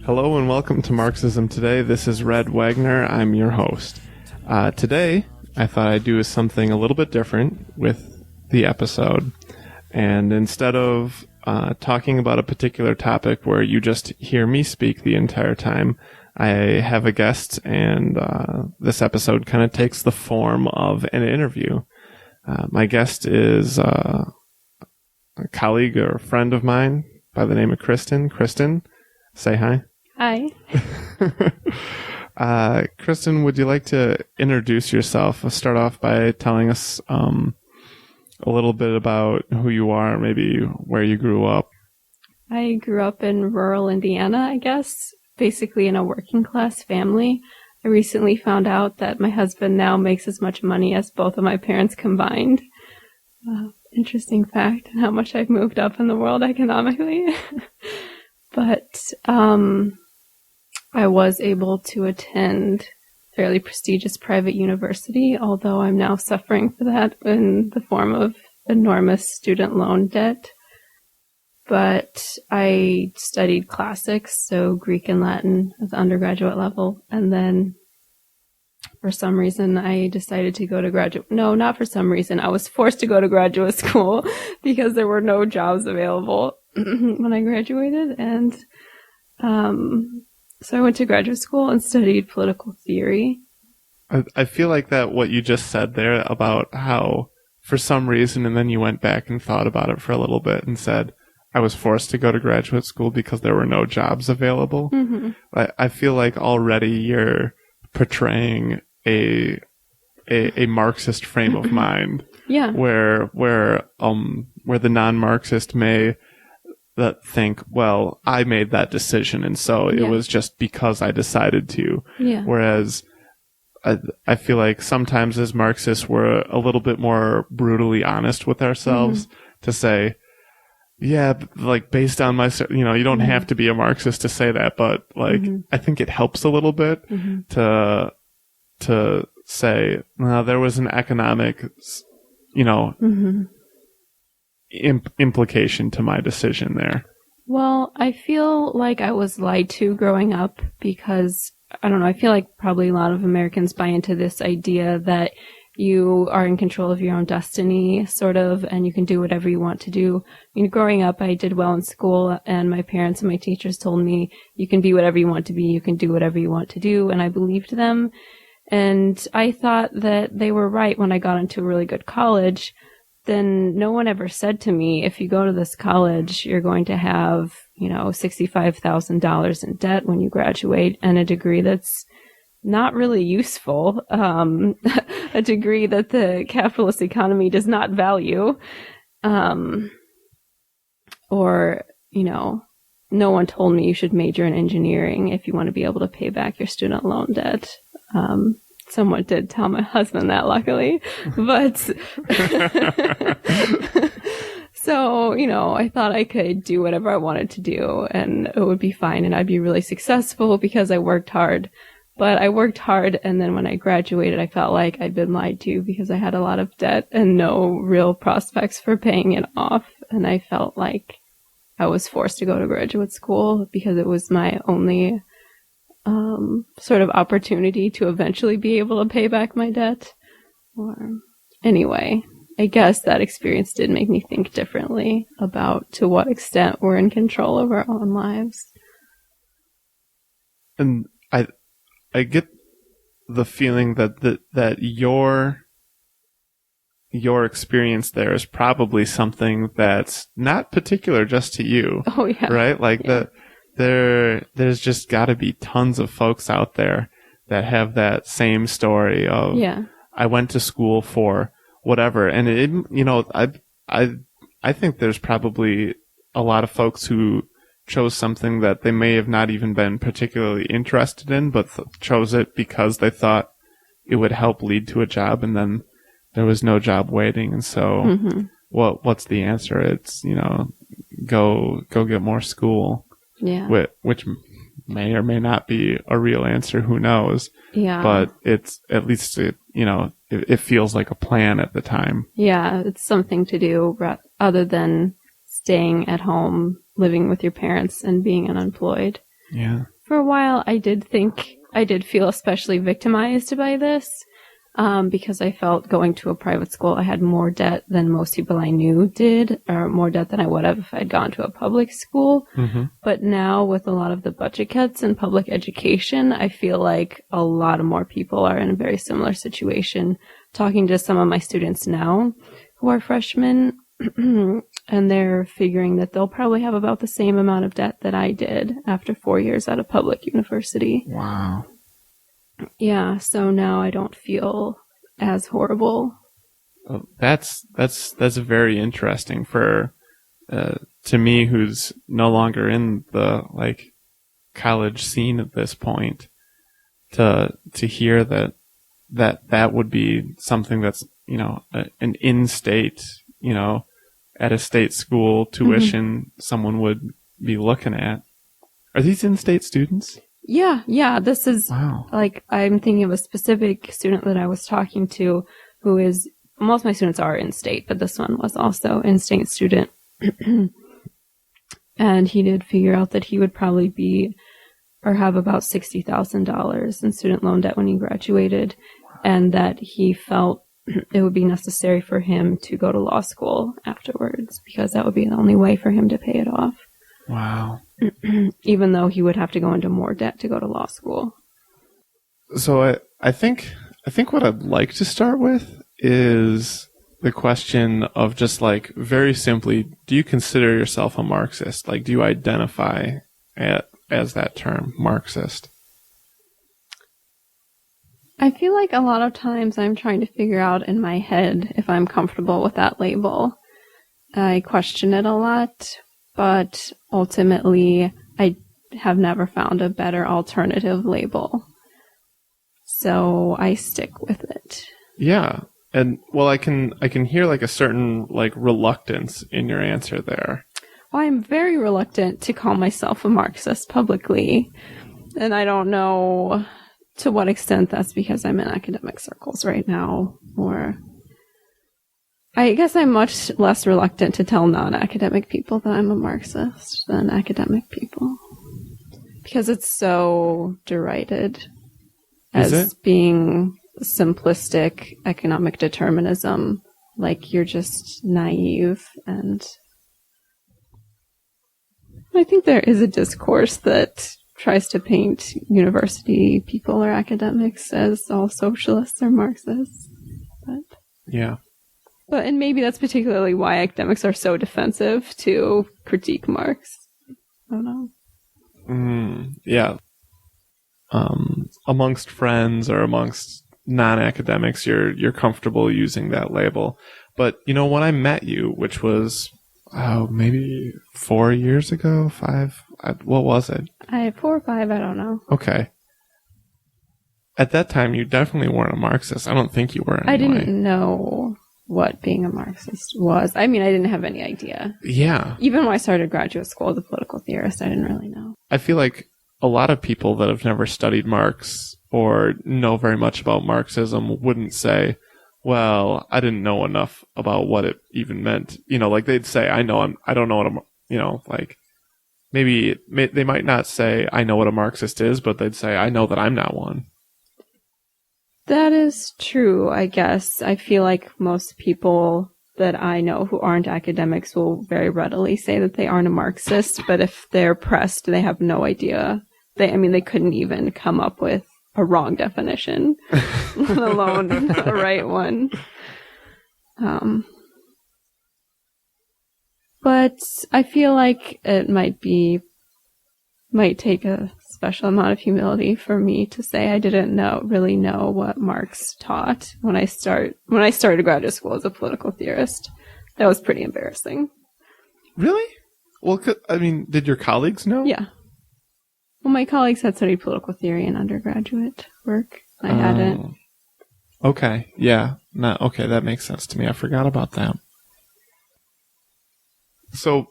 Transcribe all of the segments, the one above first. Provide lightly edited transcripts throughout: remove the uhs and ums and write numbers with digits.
Hello and welcome to Marxism Today. This is Red Wagner. I'm your host. Today, I thought I'd do something a little bit different with the episode. And instead of talking about a particular topic where you just hear me speak the entire time, I have a guest, and this episode kind of takes the form of an interview. My guest is a colleague or a friend of mine by the name of Kristen. Kristen, say hi. Hi. Kristen, would you like to introduce yourself? Start off by telling us a little bit about who you are, maybe where you grew up. I grew up in rural Indiana, I guess, basically in a working class family. I recently found out that my husband now makes as much money as both of my parents combined. Interesting fact, and how much I've moved up in the world economically. But I was able to attend a fairly prestigious private university, although I'm now suffering for that in the form of enormous student loan debt. But I studied classics, so Greek and Latin at the undergraduate level, and then for some reason I decided to go to graduate. No, not for some reason. I was forced to go to graduate school because there were no jobs available when I graduated, and so I went to graduate school and studied political theory. I feel like that what you just said there about how for some reason, and then you went back and thought about it for a little bit and said, I was forced to go to graduate school because there were no jobs available. Mm-hmm. I feel like already you're portraying a Marxist frame of mind. Yeah. Where the non-Marxist may think, well, I made that decision, and so it was just because I decided to. Yeah. Whereas I feel like sometimes as Marxists, we're a little bit more brutally honest with ourselves to say, yeah, like based on my, you don't have to be a Marxist to say that, but like, I think it helps a little bit to say, well, there was an economic, implication to my decision there. Well, I feel like I was lied to growing up because, I don't know, I feel like probably a lot of Americans buy into this idea that you are in control of your own destiny, sort of, and you can do whatever you want to do. I mean, growing up, I did well in school, and my parents and my teachers told me, you can be whatever you want to be, you can do whatever you want to do, and I believed them. And I thought that they were right when I got into a really good college. Then no one ever said to me, if you go to this college, you're going to have, $65,000 in debt when you graduate, and a degree that's not really useful, a degree that the capitalist economy does not value, or, no one told me you should major in engineering if you want to be able to pay back your student loan debt. Someone did tell my husband that, luckily, but so, I thought I could do whatever I wanted to do and it would be fine and I'd be really successful because I worked hard. But I worked hard, and then when I graduated, I felt like I'd been lied to because I had a lot of debt and no real prospects for paying it off. And I felt like I was forced to go to graduate school because it was my only sort of opportunity to eventually be able to pay back my debt. Or anyway, I guess that experience did make me think differently about to what extent we're in control of our own lives. And I get the feeling that your experience there is probably something that's not particular just to you. Oh yeah. Right? Like there's just got to be tons of folks out there that have that same story of I went to school for whatever, and I think there's probably a lot of folks who chose something that they may have not even been particularly interested in, but chose it because they thought it would help lead to a job, and then there was no job waiting, and so what's the answer? It's go get more school. Yeah. Which may or may not be a real answer, who knows? Yeah. But it's at least it feels like a plan at the time. Yeah, it's something to do other than staying at home, living with your parents, and being unemployed. Yeah. For a while, I did feel especially victimized by this, because I felt going to a private school, I had more debt than most people I knew did, or more debt than I would have if I'd gone to a public school. Mm-hmm. But now with a lot of the budget cuts in public education, I feel like a lot of more people are in a very similar situation. Talking to some of my students now who are freshmen, and they're figuring that they'll probably have about the same amount of debt that I did after 4 years at a public university. Wow. Yeah, so now I don't feel as horrible. That's very interesting for to me, who's no longer in the like college scene at this point, to hear that would be something that's, you know, an in-state, you know, at a state school tuition someone would be looking at. Are these in-state students? Yeah, this is, wow. Like, I'm thinking of a specific student that I was talking to who is, most of my students are in-state, but this one was also in-state student. And he did figure out that he would probably be, or have about $60,000 in student loan debt when he graduated, and that he felt it would be necessary for him to go to law school afterwards, because that would be the only way for him to pay it off. Wow. Even though he would have to go into more debt to go to law school. So I think what I'd like to start with is the question of just like very simply, do you consider yourself a Marxist? Like, do you identify as that term, Marxist? I feel like a lot of times I'm trying to figure out in my head if I'm comfortable with that label. I question it a lot, but ultimately I have never found a better alternative label. So I stick with it. Yeah. And well, I can hear like a certain like reluctance in your answer there. Well, I'm very reluctant to call myself a Marxist publicly. And I don't know to what extent that's because I'm in academic circles right now, or I guess I'm much less reluctant to tell non-academic people that I'm a Marxist than academic people, because it's so derided as being simplistic economic determinism, like you're just naive. And I think there is a discourse that tries to paint university people or academics as all socialists or Marxists. But yeah. And maybe that's particularly why academics are so defensive to critique Marx. I don't know. Yeah. Amongst friends or amongst non-academics, you're comfortable using that label. But, you know, when I met you, which was, maybe 4 years ago, 5, what was it? 4 or 5, I don't know. Okay. At that time, you definitely weren't a Marxist. I don't think you were anyway. I didn't know what being a Marxist was. I mean, I didn't have any idea. Yeah. Even when I started graduate school as a political theorist, I didn't really know. I feel like a lot of people that have never studied Marx or know very much about Marxism wouldn't say, well, I didn't know enough about what it even meant. You know, like they'd say, I don't know what you know, like maybe they might not say, I know what a Marxist is, but they'd say, I know that I'm not one. That is true, I guess. I feel like most people that I know who aren't academics will very readily say that they aren't a Marxist, but if they're pressed, they have no idea. They couldn't even come up with a wrong definition, let alone the right one. But I feel like it might take a special amount of humility for me to say I didn't really know what Marx taught when I started graduate school as a political theorist. That was pretty embarrassing. Really? Well, I mean, did your colleagues know? Yeah. Well, my colleagues had studied political theory in undergraduate work. I hadn't. Okay. Yeah. Okay, that makes sense to me. I forgot about that. So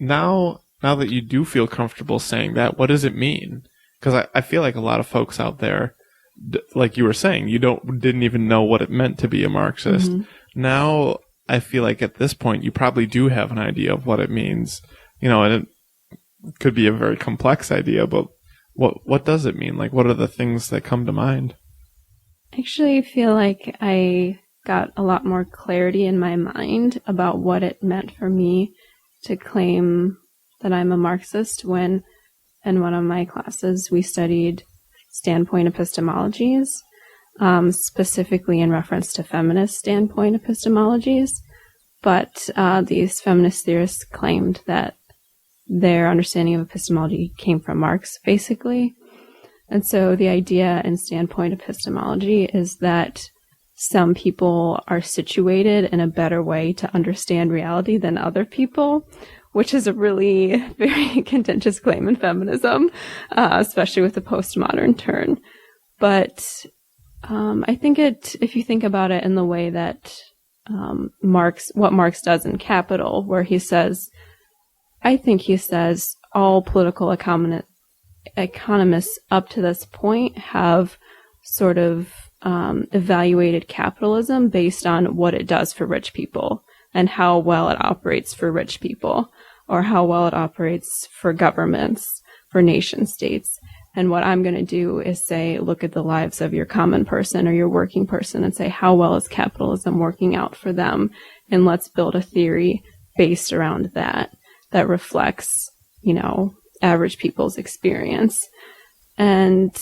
now that you do feel comfortable saying that, what does it mean? Because I feel like a lot of folks out there, like you were saying, didn't even know what it meant to be a Marxist. Mm-hmm. Now I feel like at this point you probably do have an idea of what it means, you know, and it could be a very complex idea, but what does it mean? Like, what are the things that come to mind? I actually feel like I got a lot more clarity in my mind about what it meant for me to claim that I'm a Marxist when in one of my classes we studied standpoint epistemologies, specifically in reference to feminist standpoint epistemologies. But these feminist theorists claimed that their understanding of epistemology came from Marx, basically. And so the idea in standpoint epistemology is that some people are situated in a better way to understand reality than other people, which is a really very contentious claim in feminism, especially with the postmodern turn. But I think if you think about it in the way that what Marx does in Capital, where he says, all political economists up to this point have sort of evaluated capitalism based on what it does for rich people and how well it operates for rich people, or how well it operates for governments, for nation states. And what I'm going to do is say, look at the lives of your common person or your working person and say, how well is capitalism working out for them? And let's build a theory based around that reflects, average people's experience. And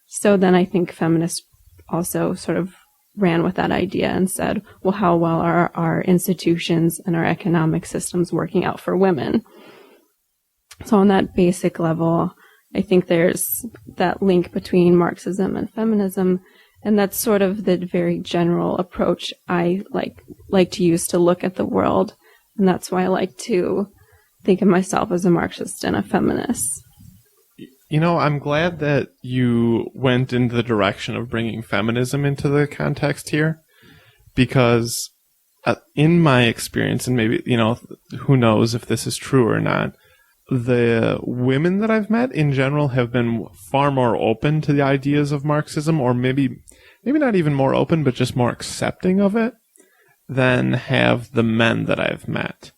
so then I think feminists also sort of ran with that idea and said, well, how well are our institutions and our economic systems working out for women? So on that basic level, I think there's that link between Marxism and feminism, and that's sort of the very general approach I like to use to look at the world, and that's why I like to think of myself as a Marxist and a feminist. I'm glad that you went in the direction of bringing feminism into the context here, because in my experience, and maybe, who knows if this is true or not, the women that I've met in general have been far more open to the ideas of Marxism, or maybe not even more open, but just more accepting of it than have the men that I've met.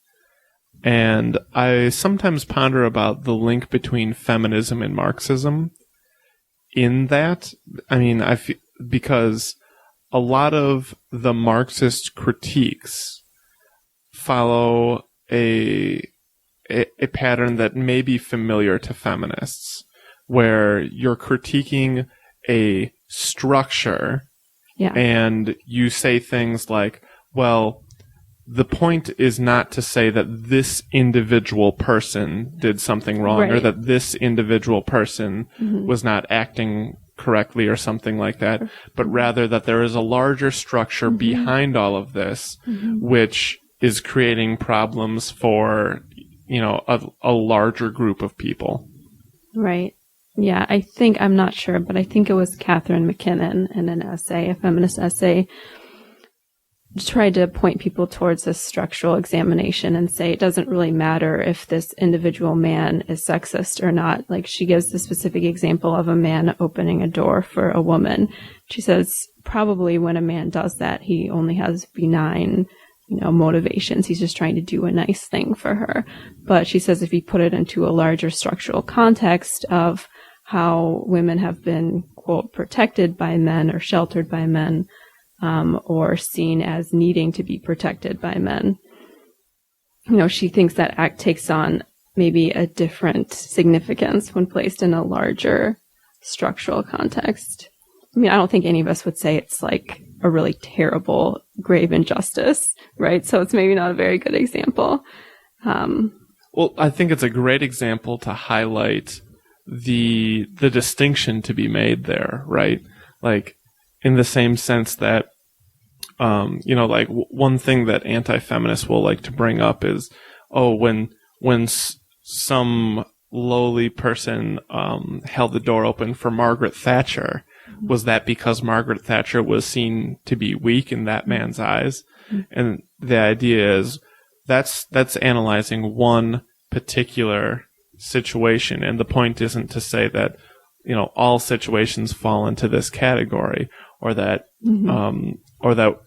And I sometimes ponder about the link between feminism and Marxism in that. Because a lot of the Marxist critiques follow a pattern that may be familiar to feminists, where you're critiquing a structure, and you say things like, well, the point is not to say that this individual person did something wrong, right, or that this individual person was not acting correctly or something like that, but rather that there is a larger structure behind all of this, which is creating problems for, a larger group of people. Right. Yeah, I'm not sure, but I think it was Catherine McKinnon in an essay, a feminist essay, tried to point people towards this structural examination and say it doesn't really matter if this individual man is sexist or not. Like, she gives the specific example of a man opening a door for a woman. She says probably when a man does that, he only has benign, motivations. He's just trying to do a nice thing for her. But she says if you put it into a larger structural context of how women have been, quote, protected by men or sheltered by men, or seen as needing to be protected by men, she thinks that act takes on maybe a different significance when placed in a larger structural context. I don't think any of us would say it's like a really terrible, grave injustice, right? So it's maybe not a very good example. Well, I think it's a great example to highlight the distinction to be made there, right? Like, in the same sense that, one thing that anti-feminists will like to bring up is, when some lowly person held the door open for Margaret Thatcher, was that because Margaret Thatcher was seen to be weak in that man's eyes? And the idea is that's analyzing one particular situation, and the point isn't to say that all situations fall into this category, or that the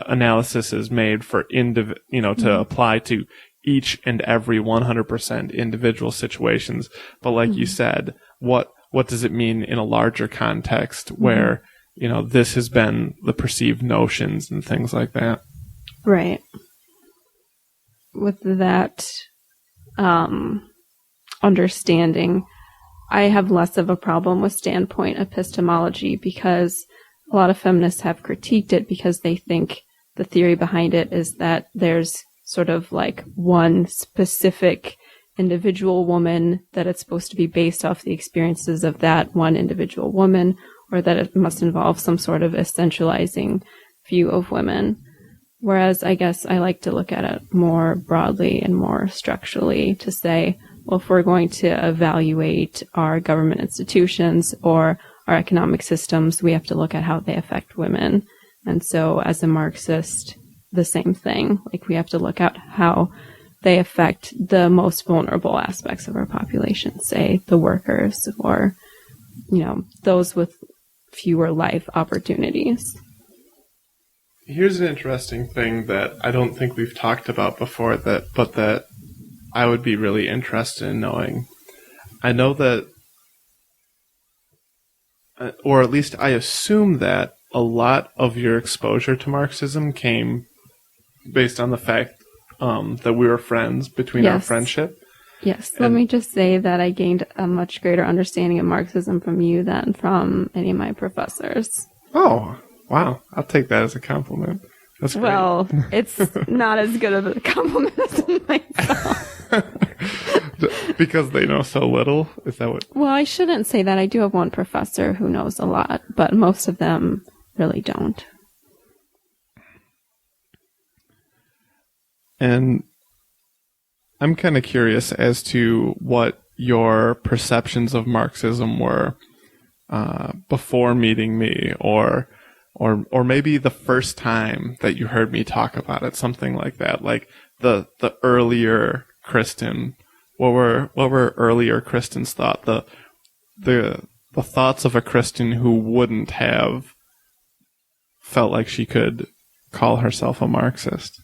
analysis is made for to apply to each and every 100% individual situations. But like you said, what does it mean in a larger context where, you know, this has been the perceived notions and things like that? Right. With that understanding, I have less of a problem with standpoint epistemology because a lot of feminists have critiqued it because they think the theory behind it is that there's sort of like one specific individual woman, that it's supposed to be based off the experiences of that one individual woman, or that it must involve some sort of essentializing view of women. Whereas I guess I like to look at it more broadly and more structurally to say, well, if we're going to evaluate our government institutions or our economic systems, we have to look at how they affect women. And so as a Marxist, the same thing. Like, we have to look at how they affect the most vulnerable aspects of our population, say the workers or, you know, those with fewer life opportunities. Here's an interesting thing that I don't think we've talked about before, but that I would be really interested in knowing. I know that, or at least I assume that a lot of your exposure to Marxism came based on the fact that we were friends between our friendship. Yes. Let me just say that I gained a much greater understanding of Marxism from you than from any of my professors. Oh, wow. I'll take that as a compliment. That's great. Well, it's not as good of a compliment as myself. Because they know so little? Is that what? Well, I shouldn't say that. I do have one professor who knows a lot, but most of them really don't. And I'm kind of curious as to what your perceptions of Marxism were before meeting me, or maybe the first time that you heard me talk about it, something like that. Like the earlier Kristen. What were earlier Kristen's thought? The thoughts of a Kristen who wouldn't have felt like she could call herself a Marxist.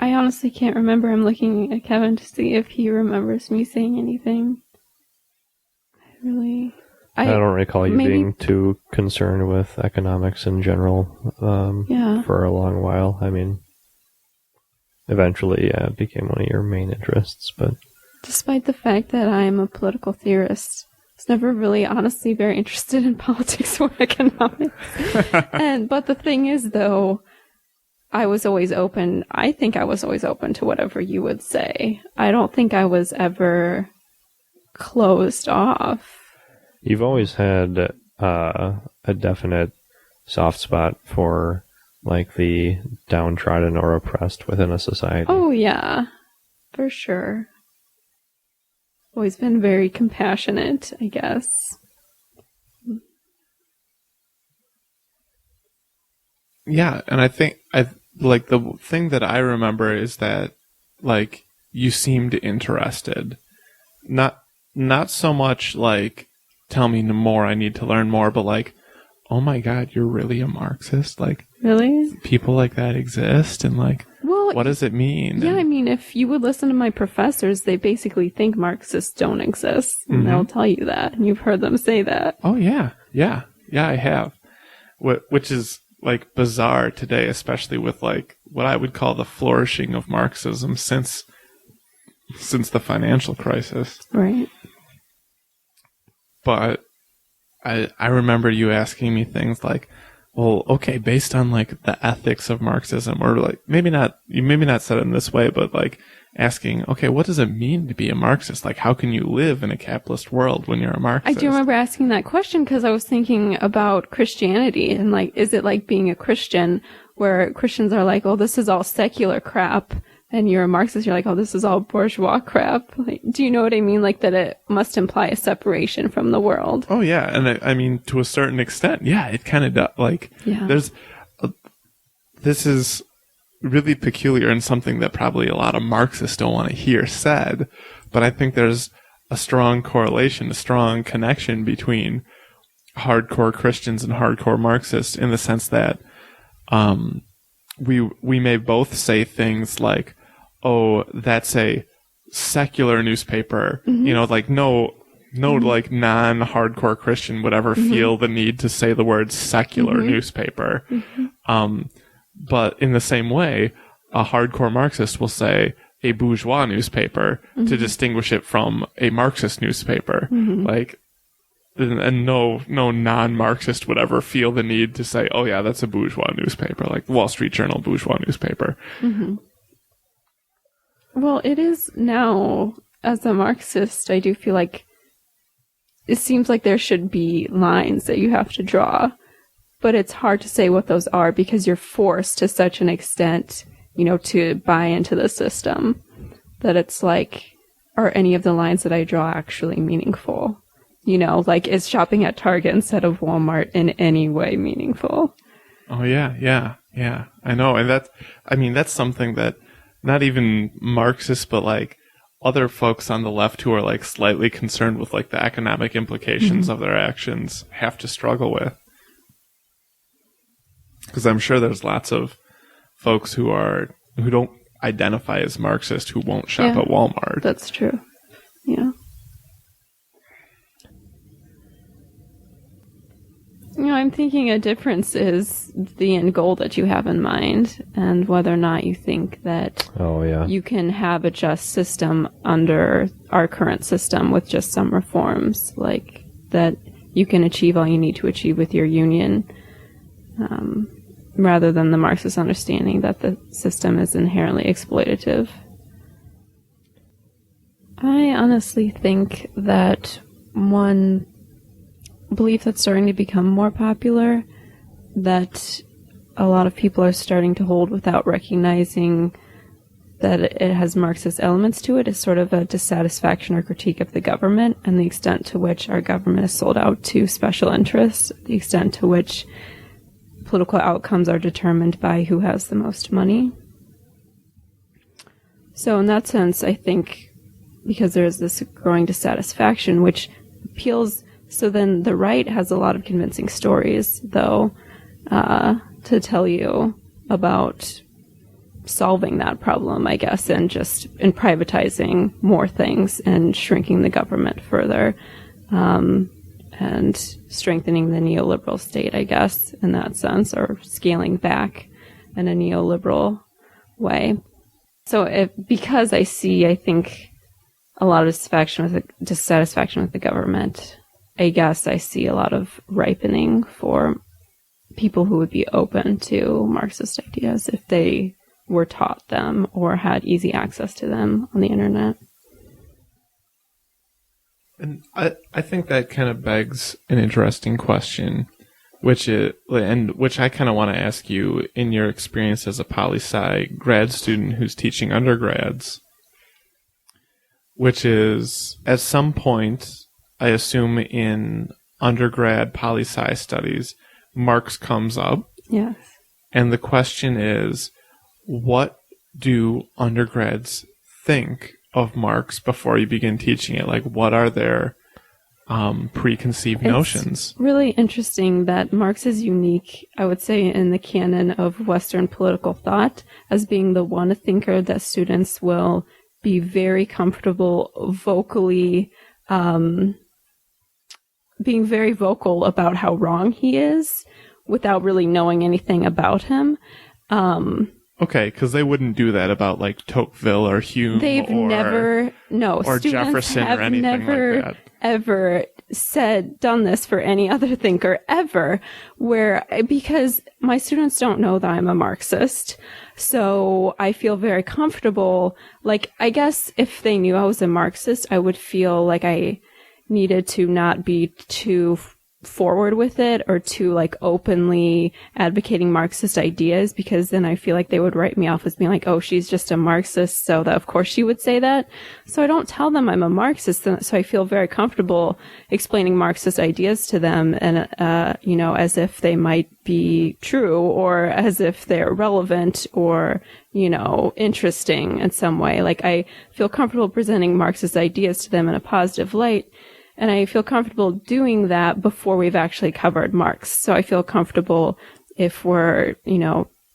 I honestly can't remember. I'm looking at Kevin to see if he remembers me saying anything. I don't recall you being too concerned with economics in general for a long while. I mean, eventually it became one of your main interests. But despite the fact that I'm a political theorist, I was never really honestly very interested in politics or economics. But the thing is, though, I was always open. I think I was always open to whatever you would say. I don't think I was ever closed off. You've always had a definite soft spot for, like, the downtrodden or oppressed within a society. Oh, yeah, for sure. Always been very compassionate, I guess. Yeah, and I think like the thing that I remember is that, like, you seemed interested. Not so much like, tell me more, I need to learn more, but like, oh my God, you're really a Marxist? Like, really? People like that exist? And like, well, what does it mean? Yeah, I mean, if you would listen to my professors, they basically think Marxists don't exist. And they'll tell you that. And you've heard them say that. Oh, yeah. Yeah, I have. Which is, like, bizarre today, especially with, like, what I would call the flourishing of Marxism since the financial crisis. Right. But I remember you asking me things like, well, okay, based on, like, the ethics of Marxism, or, like, you maybe not said it in this way, but, like, asking, okay, what does it mean to be a Marxist? Like, how can you live in a capitalist world when you're a Marxist? I do remember asking that question because I was thinking about Christianity and, like, is it like being a Christian where Christians are like, oh, this is all secular crap, and you're a Marxist, you're like, oh, this is all bourgeois crap. Like, do you know what I mean? Like, that it must imply a separation from the world. Oh, yeah. And I mean, to a certain extent, yeah, it kind of does. Like, this is really peculiar and something that probably a lot of Marxists don't want to hear said, but I think there's a strong correlation, a strong connection between hardcore Christians and hardcore Marxists, in the sense that we may both say things like, oh, that's a secular newspaper. Like no like non-hardcore Christian would ever feel the need to say the word secular newspaper. But in the same way, a hardcore Marxist will say a bourgeois newspaper to distinguish it from a Marxist newspaper. Like, and no non-Marxist would ever feel the need to say, oh yeah, that's a bourgeois newspaper, like the Wall Street Journal bourgeois newspaper. Well, it is now, as a Marxist, I do feel like it seems like there should be lines that you have to draw, but it's hard to say what those are because you're forced to such an extent, to buy into the system that it's like, are any of the lines that I draw actually meaningful? Like, is shopping at Target instead of Walmart in any way meaningful? Oh, yeah. I know. And that's something that not even Marxists, but like other folks on the left who are like slightly concerned with like the economic implications of their actions have to struggle with. Because I'm sure there's lots of folks who don't identify as Marxist who won't shop at Walmart. That's true. Yeah. I'm thinking a difference is the end goal that you have in mind and whether or not you think that you can have a just system under our current system with just some reforms, like that you can achieve all you need to achieve with your union, rather than the Marxist understanding that the system is inherently exploitative. I honestly think that one belief that's starting to become more popular, that a lot of people are starting to hold without recognizing that it has Marxist elements to it, is sort of a dissatisfaction or critique of the government and the extent to which our government is sold out to special interests, the extent to which political outcomes are determined by who has the most money. So in that sense, I think because there's this growing dissatisfaction, which appeals. So then the right has a lot of convincing stories, though, to tell you about solving that problem, I guess, and privatizing more things and shrinking the government further, and strengthening the neoliberal state, I guess, in that sense, or scaling back in a neoliberal way. So because I think, a lot of dissatisfaction with the government, I guess I see a lot of ripening for people who would be open to Marxist ideas if they were taught them or had easy access to them on the internet. And I think that kind of begs an interesting question, which I kind of want to ask you in your experience as a poli-sci grad student who's teaching undergrads, which is at some point, I assume in undergrad poli-sci studies, Marx comes up. Yes. And the question is, what do undergrads think of Marx before you begin teaching it? Like, what are their preconceived notions? It's really interesting that Marx is unique, I would say, in the canon of Western political thought as being the one thinker that students will be very comfortable vocally being very vocal about how wrong he is without really knowing anything about him. Okay, because they wouldn't do that about like Tocqueville or Hume or Jefferson or anything like that. Ever done this for any other thinker ever, because my students don't know that I'm a Marxist. So I feel very comfortable. Like, I guess if they knew I was a Marxist, I would feel like I needed to not be too forward with it or too like openly advocating Marxist ideas, because then I feel like they would write me off as being like, oh, she's just a Marxist, so that of course she would say that. So I don't tell them I'm a Marxist, so I feel very comfortable explaining Marxist ideas to them and as if they might be true or as if they're relevant or interesting in some way. Like, I feel comfortable presenting Marxist ideas to them in a positive light. And I feel comfortable doing that before we've actually covered Marx. So I feel comfortable if we're,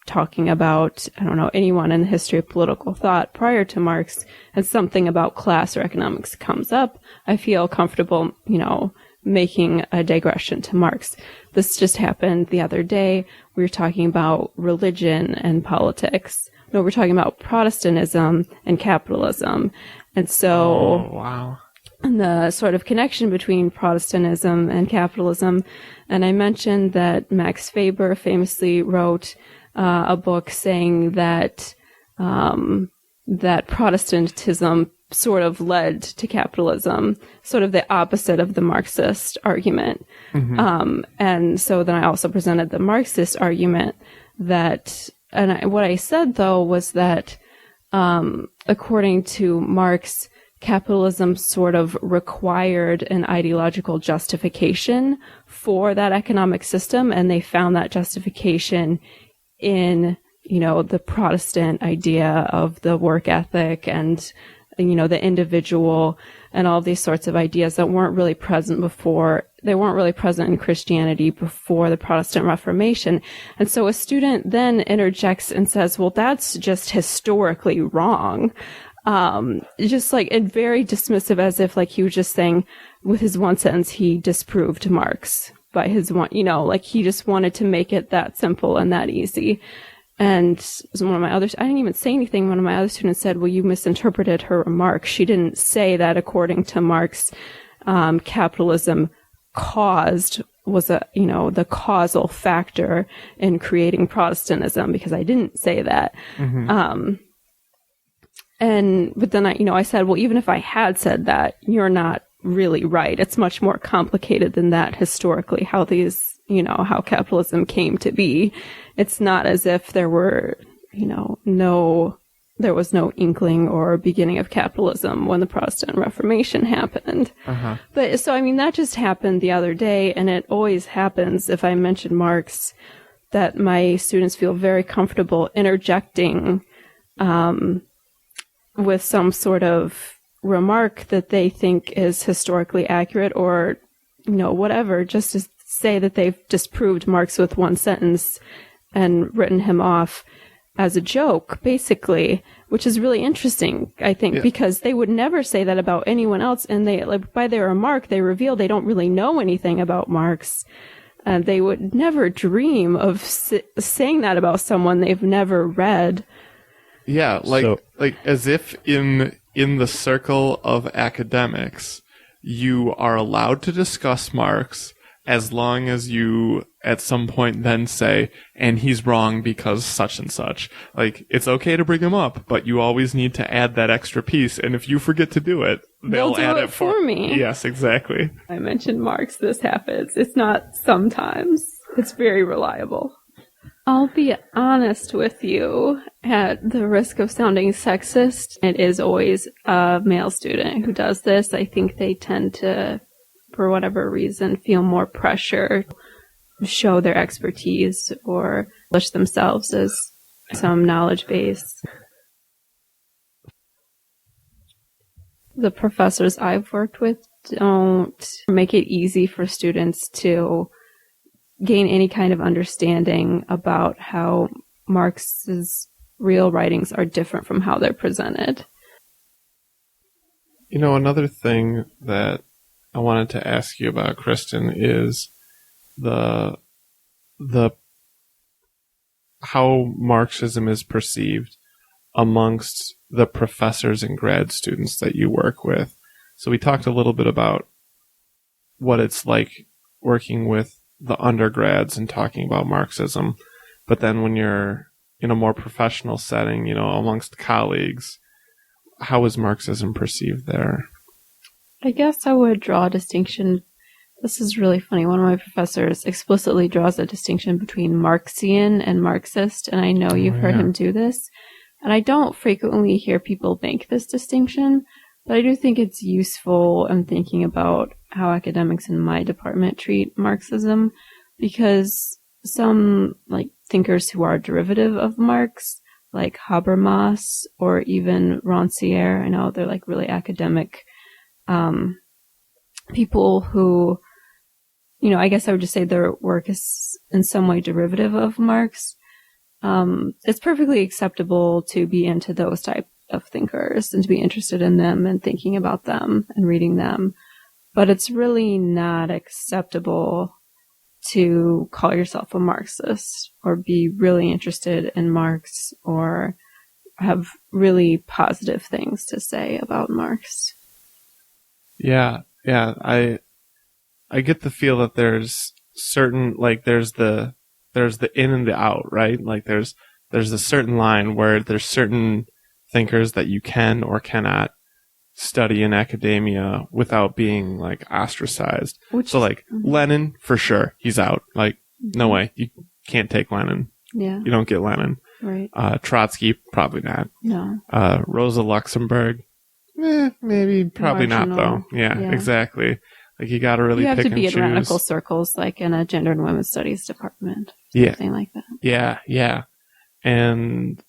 talking about, I don't know, anyone in the history of political thought prior to Marx, and something about class or economics comes up, I feel comfortable, making a digression to Marx. This just happened the other day. We were talking about religion and politics. No, we're talking about Protestantism and capitalism. And so, wow. The sort of connection between Protestantism and capitalism. And I mentioned that Max Weber famously wrote a book saying that that Protestantism sort of led to capitalism, sort of the opposite of the Marxist argument. Mm-hmm. And so then I also presented the Marxist argument that, what I said though was that according to Marx, capitalism sort of required an ideological justification for that economic system, and they found that justification in, the Protestant idea of the work ethic and, the individual and all these sorts of ideas that weren't really present before. They weren't really present in Christianity before the Protestant Reformation. And so a student then interjects and says, well, that's just historically wrong. Just like, and very dismissive, as if like he was just saying with his one sentence, he disproved Marx by his one, like he just wanted to make it that simple and that easy. And one of my others, I didn't even say anything. One of my other students said, well, you misinterpreted her remark. She didn't say that according to Marx, capitalism was the causal factor in creating Protestantism, because I didn't say that. Mm-hmm. But then I said, well, even if I had said that, you're not really right. It's much more complicated than that historically, how how capitalism came to be. It's not as if there were, there was no inkling or beginning of capitalism when the Protestant Reformation happened. Uh-huh. But so, that just happened the other day, and it always happens if I mention Marx, that my students feel very comfortable interjecting, with some sort of remark that they think is historically accurate, or, whatever, just to say that they've disproved Marx with one sentence and written him off as a joke, basically, which is really interesting, I think, because they would never say that about anyone else. And they, by their remark, they reveal they don't really know anything about Marx. And they would never dream of saying that about someone they've never read. Yeah, like as if in the circle of academics, you are allowed to discuss Marx as long as you at some point then say, and he's wrong because such and such. Like, it's okay to bring him up, but you always need to add that extra piece. And if you forget to do it, they'll add it for me. Yes, exactly. I mentioned Marx, this happens. It's not sometimes. It's very reliable. I'll be honest with you, at the risk of sounding sexist, it is always a male student who does this. I think they tend to, for whatever reason, feel more pressure to show their expertise or push themselves as some knowledge base. The professors I've worked with don't make it easy for students to gain any kind of understanding about how Marx's real writings are different from how they're presented. Another thing that I wanted to ask you about, Kristen, is the how Marxism is perceived amongst the professors and grad students that you work with. So we talked a little bit about what it's like working with the undergrads and talking about Marxism, but then when you're in a more professional setting, amongst colleagues, how is Marxism perceived there? I guess I would draw a distinction. This is really funny. One of my professors explicitly draws a distinction between Marxian and Marxist, and I know you've heard him do this. And I don't frequently hear people make this distinction, but I do think it's useful in thinking about how academics in my department treat Marxism, because some thinkers who are derivative of Marx, like Habermas or even Rancière, I know they're really academic people who, I guess I would just say their work is in some way derivative of Marx. it's perfectly acceptable to be into those type of thinkers and to be interested in them and thinking about them and reading them. But it's really not acceptable to call yourself a Marxist or be really interested in Marx or have really positive things to say about Marx. Yeah. I get the feel that there's certain, like, there's the in and the out, right? Like there's a certain line where there's certain thinkers that you can or cannot study in academia without being like ostracized. So like Lenin, for sure, he's out. Like, no way. You can't take Lenin. Yeah. You don't get Lenin. Right. Trotsky, probably not. No. Rosa Luxemburg, maybe, probably Marginal. Not though. Yeah, exactly. Like you got to really pick and choose. You have to be in radical circles, like in a gender and women's studies department. Something like that. Yeah. And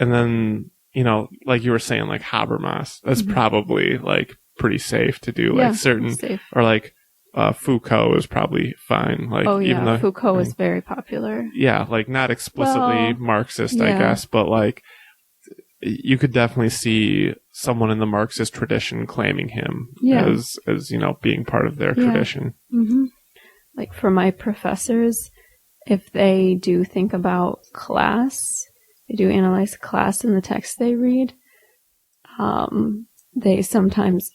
then, you know, like you were saying, like Habermas, that's probably like pretty safe to do. Like certain, or like Foucault is probably fine. Like, even though Foucault is very popular. Yeah, like not explicitly Marxist, I guess, but like you could definitely see someone in the Marxist tradition claiming him as you know, being part of their tradition. Mm-hmm. Like for my professors, if they do think about class, they do analyze class in the text they read, they sometimes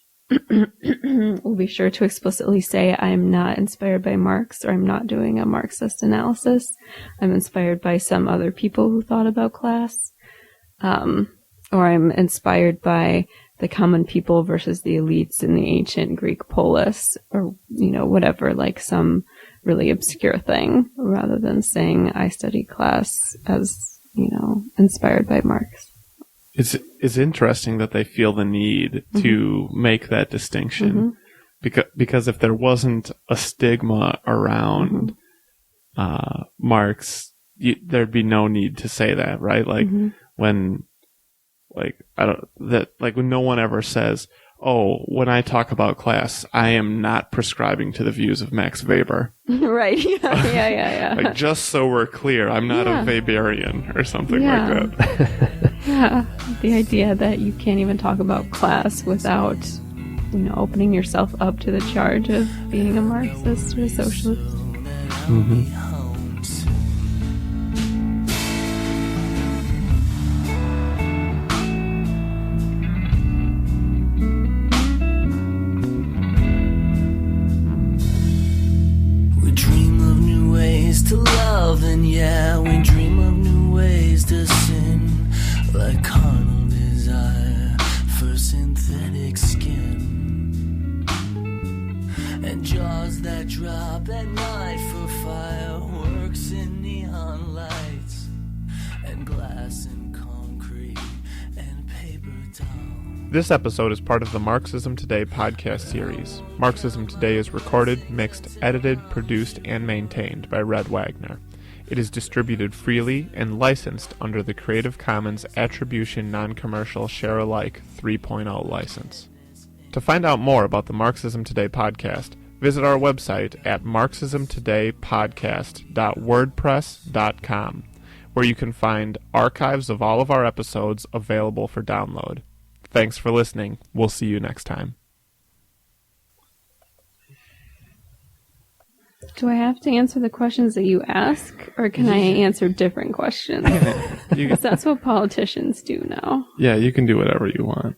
will be sure to explicitly say, I'm not inspired by Marx, or I'm not doing a Marxist analysis. I'm inspired by some other people who thought about class. Or I'm inspired by the common people versus the elites in the ancient Greek polis, or, you know, whatever, like some really obscure thing, rather than saying I study class as, you know, inspired by Marx. It's interesting that they feel the need to make that distinction, because if there wasn't a stigma around Marx, there'd be no need to say that, right? Like when, like when no one ever says, "Oh, when I talk about class, I am not prescribing to the views of Max Weber." Right? Yeah. Like, just so we're clear, I'm not a Weberian or something like that. Yeah, the idea that you can't even talk about class without, you know, opening yourself up to the charge of being a Marxist or a socialist. We dream of new ways to love, and we dream of new ways to sin. Like carnal desire for synthetic skin, and jaws that drop at night for fireworks and neon lights, and glass and concrete and paper towel. This episode is part of the Marxism Today podcast series. Marxism Today is recorded, mixed, edited, produced, and maintained by Red Wagner. It is distributed freely and licensed under the Creative Commons Attribution Non-Commercial Share-alike 3.0 license. To find out more about the Marxism Today podcast, visit our website at marxismtodaypodcast.wordpress.com, where you can find archives of all of our episodes available for download. Thanks for listening. We'll see you next time. Do I have to answer the questions that you ask, or can I answer different questions? Because that's what politicians do now. Yeah, you can do whatever you want.